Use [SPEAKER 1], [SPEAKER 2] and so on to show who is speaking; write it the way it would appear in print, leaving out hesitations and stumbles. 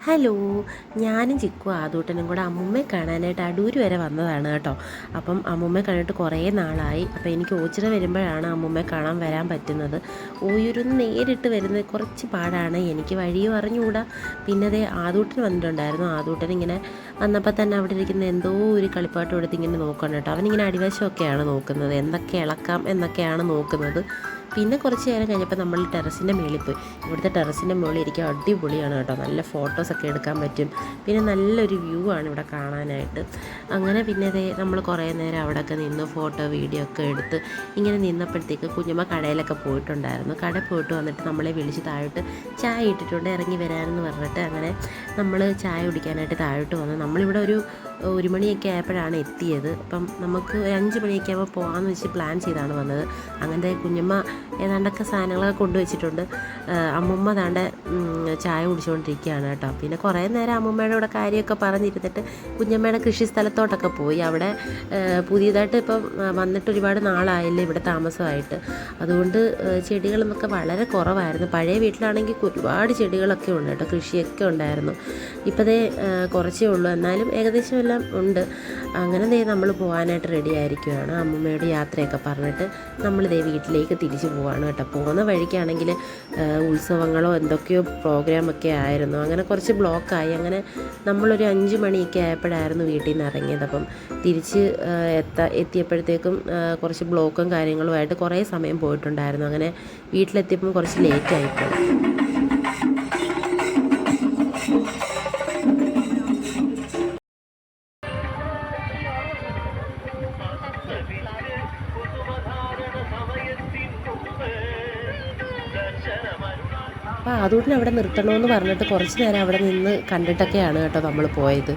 [SPEAKER 1] Hello, ഞാനും ചിക്കും ആദൂട്ടനും കൂടെ അമ്മുമ്മയെ കാണാനായിട്ട് അടൂര് വരെ വന്നതാണ് കേട്ടോ. അപ്പം അമ്മുമ്മയെ കണ്ടിട്ട് കുറേ നാളായി. അപ്പോൾ എനിക്ക് ഓച്ചിറ വരുമ്പോഴാണ് അമ്മുമ്മയെ കാണാൻ വരാൻ പറ്റുന്നത്. ഓയൂരിൽ നിന്ന് നേരിട്ട് വരുന്നത് കുറച്ച് പാടാണ്, എനിക്ക് വഴിയും അറിഞ്ഞുകൂടാ. പിന്നെ അതേ ആദൂട്ടൻ വന്നിട്ടുണ്ടായിരുന്നു. ആദൂട്ടൻ ഇങ്ങനെ വന്നപ്പോൾ തന്നെ അവിടെ ഇരിക്കുന്ന എന്തോ ഒരു കളിപ്പാട്ടം എടുത്ത് ഇങ്ങനെ നോക്കണം കേട്ടോ. അവനിങ്ങനെ അടിവശമൊക്കെയാണ് നോക്കുന്നത്, എന്തൊക്കെ ഇളക്കാം എന്നൊക്കെയാണ് നോക്കുന്നത്. പിന്നെ കുറച്ച് നേരം കഴിഞ്ഞപ്പോൾ നമ്മൾ ടെറസിൻ്റെ മുകളിൽ പോയി. ഇവിടുത്തെ ടെറസിൻ്റെ മുകളിൽ ഇരിക്കാൻ അടിപൊളിയാണ് കേട്ടോ, നല്ല ഫോട്ടോസൊക്കെ എടുക്കാൻ പറ്റും. പിന്നെ നല്ലൊരു വ്യൂ ആണ് ഇവിടെ കാണാനായിട്ട്. അങ്ങനെ പിന്നെ അതേ നമ്മൾ കുറേ നേരം അവിടെയൊക്കെ നിന്ന് ഫോട്ടോ വീഡിയോ ഒക്കെ എടുത്ത് ഇങ്ങനെ നിന്നപ്പോഴത്തേക്ക് കുഞ്ഞമ്മ കടയിലൊക്കെ പോയിട്ടുണ്ടായിരുന്നു. കടയിൽ പോയിട്ട് വന്നിട്ട് നമ്മളെ വിളിച്ച് താഴോട്ട് ചായ ഇട്ടിട്ടുണ്ട്, ഇറങ്ങി വരാമെന്ന് പറഞ്ഞിട്ട് അങ്ങനെ നമ്മൾ ചായ കുടിക്കാനായിട്ട് താഴോട്ട് വന്നു. നമ്മളിവിടെ ഒരു മണിയൊക്കെ ആയപ്പോഴാണ് എത്തിയത്. അപ്പം നമുക്ക് ഒരു 5 മണിയൊക്കെ ആകുമ്പോൾ പോകാമെന്ന് വെച്ച് പ്ലാൻ ചെയ്താണ് വന്നത്. അങ്ങനത്തെ കുഞ്ഞമ്മ ഏതാണ്ടൊക്കെ സാധനങ്ങളൊക്കെ കൊണ്ടുവച്ചിട്ടുണ്ട്. അമ്മുമ്മ താണ്ട ചായ കുടിച്ചുകൊണ്ടിരിക്കുകയാണ് കേട്ടോ. പിന്നെ കുറേ നേരം അമ്മുമ്മയുടെ ഇവിടെ കാര്യമൊക്കെ പറഞ്ഞിരുന്നിട്ട് കുഞ്ഞമ്മയുടെ കൃഷി സ്ഥലത്തോട്ടൊക്കെ പോയി. അവിടെ പുതിയതായിട്ട് ഇപ്പം വന്നിട്ട് ഒരുപാട് നാളായില്ലേ ഇവിടെ താമസമായിട്ട്. അതുകൊണ്ട് ചെടികളെന്നൊക്കെ വളരെ കുറവായിരുന്നു. പഴയ വീട്ടിലാണെങ്കിൽ ഒരുപാട് ചെടികളൊക്കെ ഉണ്ട് കേട്ടോ, കൃഷിയൊക്കെ ഉണ്ടായിരുന്നു. ഇപ്പോഴേ കുറച്ചേ ഉള്ളൂ, എന്നാലും ഏകദേശം എല്ലാം ഉണ്ട്. അങ്ങനെ നമ്മൾ പോകാനായിട്ട് റെഡി ആയിരിക്കുകയാണ്. അമ്മുമ്മയോട് യാത്രയൊക്കെ പറഞ്ഞിട്ട് നമ്മളിതേ വീട്ടിലേക്ക് തിരിച്ചു പോവാണ് കേട്ടോ. പോകുന്ന വഴിക്കാണെങ്കിൽ ഉത്സവങ്ങളോ എന്തൊക്കെയോ പ്രോഗ്രാമൊക്കെ ആയിരുന്നു. അങ്ങനെ കുറച്ച് ബ്ലോക്കായി. അങ്ങനെ നമ്മളൊരു 5 മണിയൊക്കെ ആയപ്പോഴായിരുന്നു വീട്ടിൽ നിന്ന് ഇറങ്ങിയത്. അപ്പം തിരിച്ച് എത്തിയപ്പോഴത്തേക്കും കുറച്ച് ബ്ലോക്കും കാര്യങ്ങളുമായിട്ട് കുറേ സമയം പോയിട്ടുണ്ടായിരുന്നു. അങ്ങനെ വീട്ടിലെത്തിയപ്പം കുറച്ച് ലേറ്റായിപ്പോയി. അപ്പോൾ അതുകൊണ്ട് അവിടെ നിർത്തണമെന്ന് പറഞ്ഞിട്ട് കുറച്ച് നേരം അവിടെ നിന്ന് കണ്ടിട്ടൊക്കെയാണ് കേട്ടോ നമ്മൾ പോയത്.